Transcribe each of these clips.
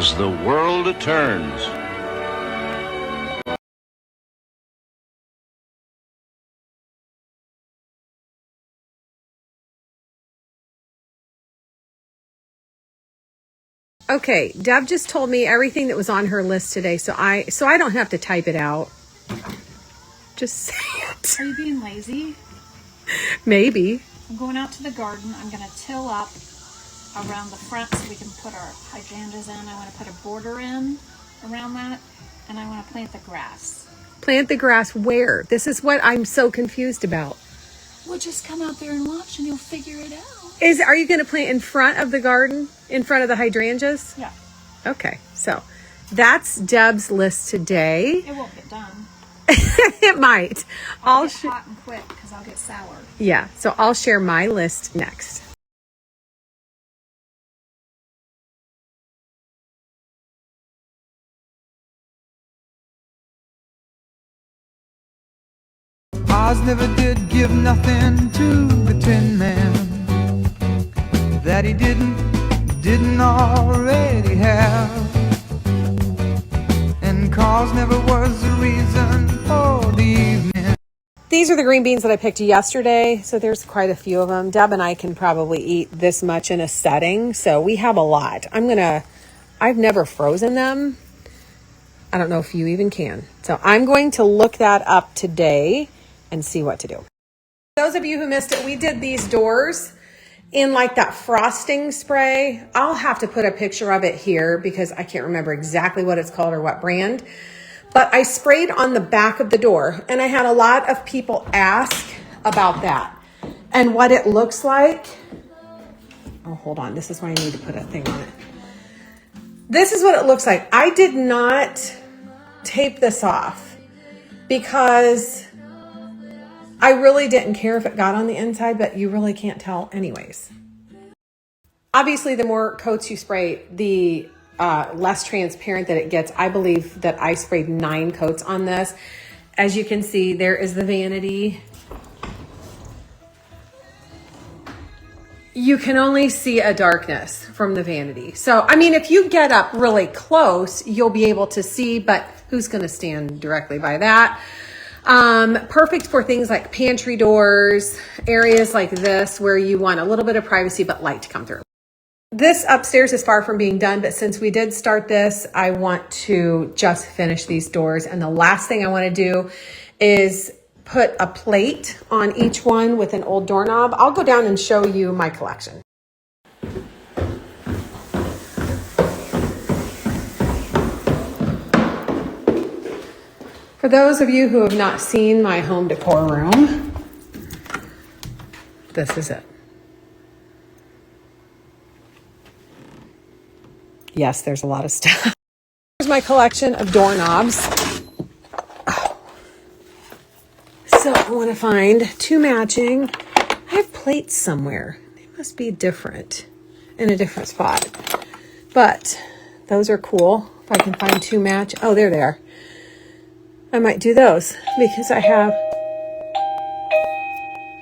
as the world turns. Okay, Deb just told me everything that was on her list today, so I don't have to type it out. Just say it. Are you being lazy? Maybe. I'm going out to the garden. I'm going to till up around the front so we can put our hydrangeas in. I want to put a border in around that, and I want to plant the grass. Plant the grass where? This is what I'm so confused about. Well, just come out there and watch, and you'll figure it out. Are you going to plant in front of the garden? In front of the hydrangeas? Yeah. Okay, so that's Deb's list today. It won't get done. It might. I'll get hot and quick because I'll get sour. Yeah, so I'll share my list next. Oz never did give nothing to the Tin Man that he didn't already have. And cause never was the reason for the evening. These are the green beans that I picked yesterday, so there's quite a few of them. Deb and I can probably eat this much in a setting, so we have a lot. I've never frozen them. I don't know if you even can. So I'm going to look that up today and see what to do. Those of you who missed it, we did these doors in like that frosting spray. I'll have to put a picture of it here because I can't remember exactly what it's called or what brand. But I sprayed on the back of the door, and I had a lot of people ask about that and what it looks like. Oh, hold on. This is why I need to put a thing on it. This is what it looks like. I did not tape this off because I really didn't care if it got on the inside, but you really can't tell anyways. Obviously, the more coats you spray, the less transparent that it gets. I believe that I sprayed 9 coats on this. As you can see, there is the vanity. You can only see a darkness from the vanity. So, I mean, if you get up really close, you'll be able to see, but who's going to stand directly by that? Perfect for things like pantry doors, areas like this where you want a little bit of privacy but light to come through. This upstairs is far from being done, but since we did start this, I want to just finish these doors. And the last thing I want to do is put a plate on each one with an old doorknob. I'll go down and show you my collection. For those of you who have not seen my home decor room, this is it. Yes, there's a lot of stuff. Here's my collection of doorknobs. So I want to find 2 matching. I have plates somewhere. They must be different in a different spot. But those are cool. If I can find 2 match. Oh, there they are. I might do those because I have...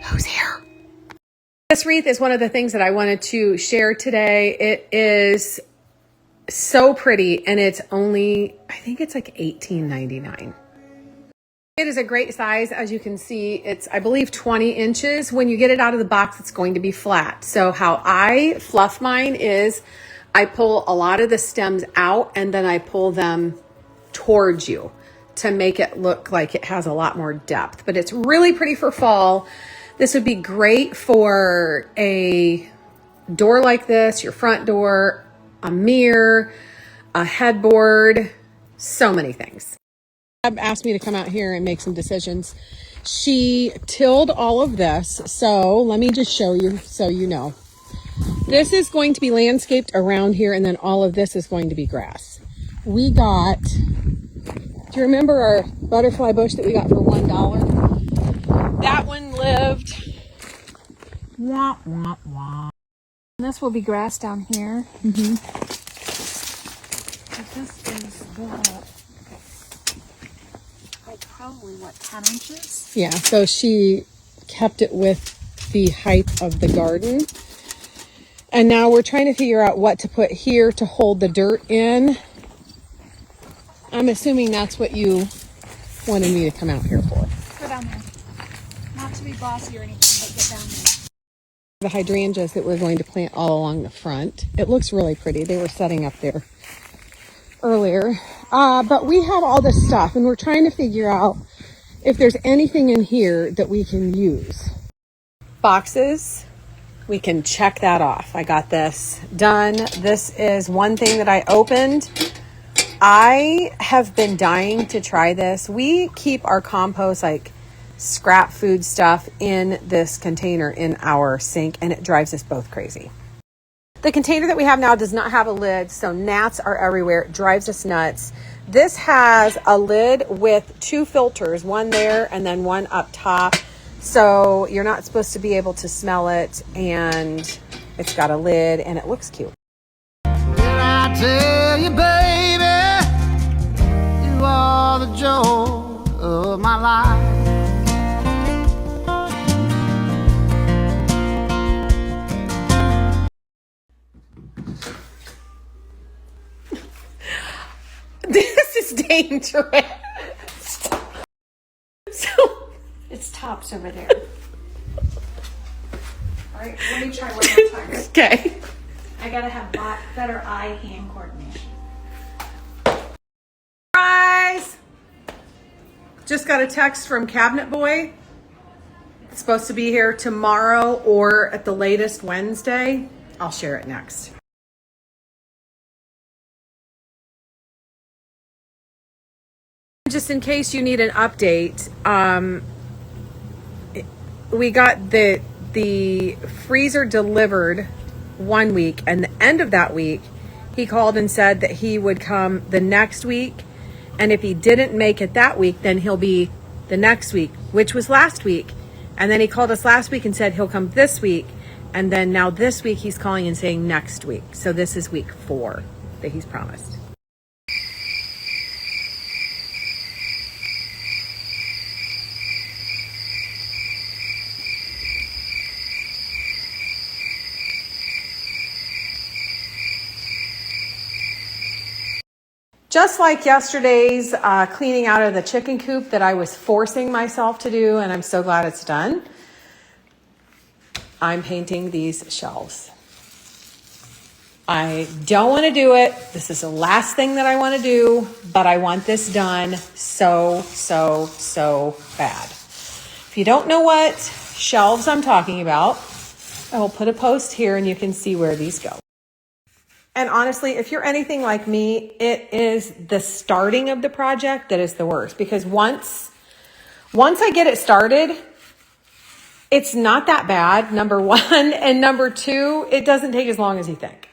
Who's here? This wreath is one of the things that I wanted to share today. It is so pretty, and it's only, I think it's like $18.99. It is a great size. As you can see, it's, I believe, 20 inches. When you get it out of the box, it's going to be flat. So how I fluff mine is I pull a lot of the stems out and then I pull them towards you to make it look like it has a lot more depth. But it's really pretty for fall. This would be great for a door like this, your front door, a mirror, a headboard, so many things. Deb asked me to come out here and make some decisions. She tilled all of this, so let me just show you so you know. This is going to be landscaped around here, and then all of this is going to be grass. We got, do you remember our butterfly bush that we got for $1? That one lived. Wah, wah, wah. And this will be grass down here. Mm-hmm. This is probably what, 10 inches? Yeah, so she kept it with the height of the garden. And now we're trying to figure out what to put here to hold the dirt in. I'm assuming that's what you wanted me to come out here for. Go down there. Not to be bossy or anything, but get down there. The hydrangeas that we're going to plant all along the front. It looks really pretty. They were setting up there earlier. But we have all this stuff and we're trying to figure out if there's anything in here that we can use. Boxes. We can check that off. I got this done. This is one thing that I opened. I have been dying to try this. We keep our compost, like scrap food stuff, in this container in our sink, and it drives us both crazy. The container that we have now does not have a lid, so gnats are everywhere. It drives us nuts. This has a lid with 2 filters, one there and then one up top. So you're not supposed to be able to smell it, and it's got a lid and it looks cute. Did I tell you, baby, you are the joy of my life? This is dangerous. So It's tops over there. All right, let me try one more time. okay. I gotta have better eye-hand coordination. Surprise! Just got a text from Cabinet Boy. It's supposed to be here tomorrow or at the latest Wednesday. I'll share it next. Just in case you need an update, we got the freezer delivered one week, and the end of that week he called and said that he would come the next week, and if he didn't make it that week, then he'll be the next week, which was last week. And then he called us last week and said he'll come this week, and then now this week he's calling and saying next week. So this is week 4 that he's promised. Just like yesterday's cleaning out of the chicken coop that I was forcing myself to do, and I'm so glad it's done, I'm painting these shelves. I don't want to do it. This is the last thing that I want to do, but I want this done so bad. If you don't know what shelves I'm talking about, I will put a post here and you can see where these go. And honestly, if you're anything like me, it is the starting of the project that is the worst, because once I get it started, it's not that bad, number one, and number two, it doesn't take as long as you think.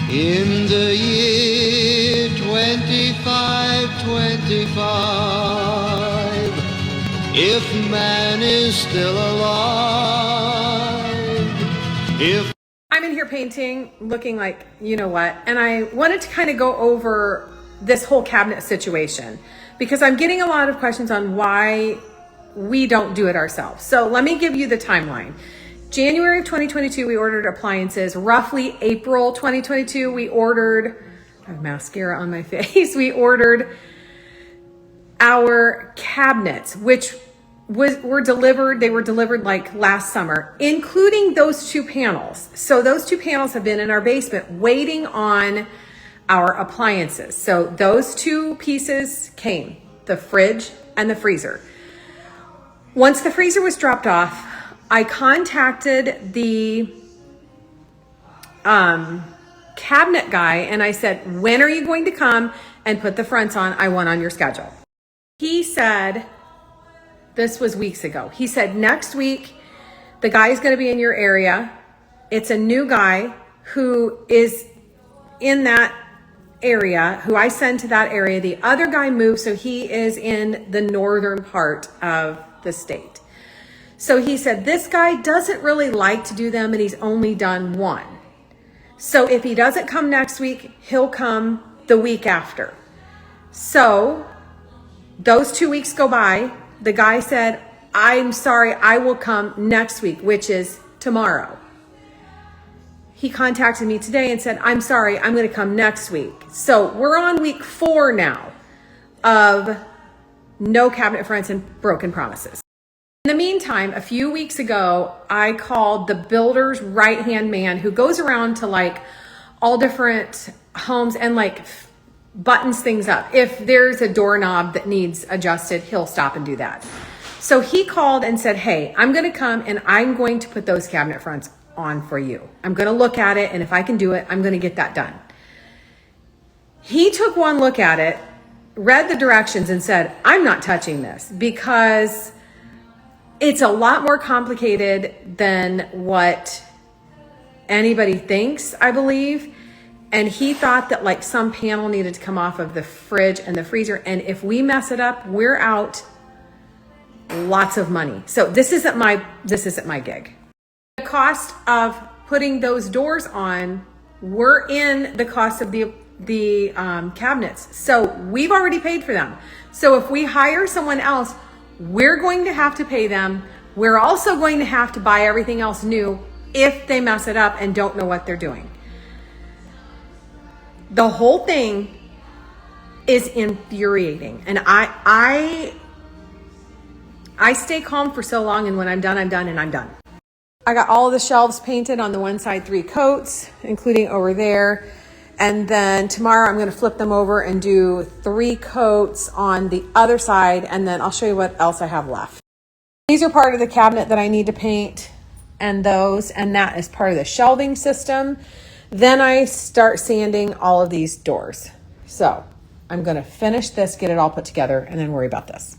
In the year 2525, if man is still alive, if I'm in here painting, looking like you know what, and I wanted to kind of go over this whole cabinet situation because I'm getting a lot of questions on why we don't do it ourselves. So let me give you the timeline. January of 2022, we ordered appliances. Roughly April 2022, we ordered, I have mascara on my face, we ordered our cabinets, which were delivered. They were delivered like last summer, including those 2 panels. So those 2 panels have been in our basement waiting on our appliances. So those 2 pieces came, the fridge and the freezer. Once the freezer was dropped off, I contacted the cabinet guy and I said, when are you going to come and put the fronts on? I want on your schedule. He said, this was weeks ago. He said, next week, the guy is going to be in your area. It's a new guy who is in that area, who I send to that area. The other guy moved, so he is in the northern part of the state. So he said, this guy doesn't really like to do them, and he's only done 1. So if he doesn't come next week, he'll come the week after. So those 2 weeks go by. The guy said, I'm sorry, I will come next week, which is tomorrow. He contacted me today and said, I'm sorry, I'm going to come next week. So we're on week 4 now of no cabinet fronts and broken promises. In the meantime, a few weeks ago, I called the builder's right-hand man who goes around to like all different homes and like buttons things up. If there's a doorknob that needs adjusted, he'll stop and do that. So he called and said, hey, I'm going to come and I'm going to put those cabinet fronts on for you. I'm going to look at it, and if I can do it, I'm going to get that done. He took one look at it, read the directions, and said, I'm not touching this because it's a lot more complicated than what anybody thinks, I believe. And he thought that like some panel needed to come off of the fridge and the freezer, and if we mess it up, we're out lots of money. So this isn't my gig. The cost of putting those doors on were in the cost of the cabinets. So we've already paid for them. So if we hire someone else, we're going to have to pay them. We're also going to have to buy everything else new if they mess it up and don't know what they're doing. The whole thing is infuriating. And I stay calm for so long, and when I'm done, I'm done, and I'm done. I got all of the shelves painted on the one side, 3 coats, including over there. And then tomorrow I'm going to flip them over and do 3 coats on the other side. And then I'll show you what else I have left. These are part of the cabinet that I need to paint, and that is part of the shelving system. Then I start sanding all of these doors. So I'm going to finish this, get it all put together, and then worry about this.